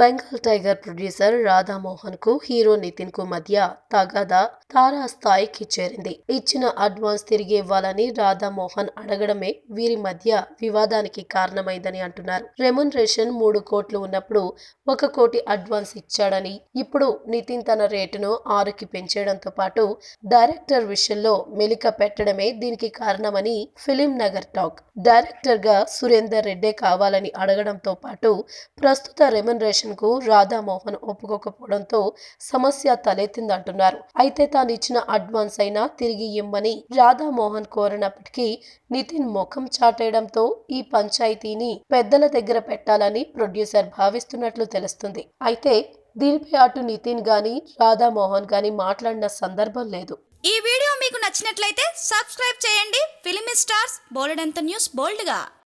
Bengal tiger producer Radha Mohan కు hero Nitin కు మధ్య తగాదా తారాస్థాయికి చేరింది. ఇచ్చిన అడ్వాన్స్ తిరిగి ఇవ్వాలని రాధామోహన్ అడగడమే వీరి మధ్య వివాదానికి కారణమైందని అంటున్నారు. రెమ్యునరేషన్ 3 కోట్లు ఉన్నప్పుడు 1 కోటి అడ్వాన్స్ ఇచ్చాడని, ఇప్పుడు నితిన్ తన రేటును 6కి పెంచేయడంతో పాటు డైరెక్టర్ విషయంలో మెలిక పెట్టడమే దీనికి కారణమని ఫిలిం నగర్ టాక్. డైరెక్టర్ గా సురేందర్ రెడ్డే కావాలని అడగడంతో పాటు ప్రస్తుత రెమ్యునరేషన్ కు రాధామోహన్ ఒప్పుకోకపోవడంతో సమస్య తలెత్తిందంటున్నారు. అయితే తాను ఇచ్చిన అడ్వాన్స్ అయినా తిరిగి ఇమ్మని రాధామోహన్ కోరినప్పటికీ నితిన్ ముఖం చాటేయడంతో ఈ పంచాయతీని పెద్దల దగ్గర పెట్టాలని ప్రొడ్యూసర్ భావిస్తున్నట్లు తెలుస్తుంది. అయితే దీనిపై అటు నితిన్ గాని రాధామోహన్ గాని మాట్లాడిన సందర్భం లేదు. ఈ వీడియో మీకు నచ్చినట్లయితే సబ్స్క్రైబ్ చేయండి. ఫిలిమి స్టార్స్ బోలెడంత న్యూస్ బోల్డ్గా.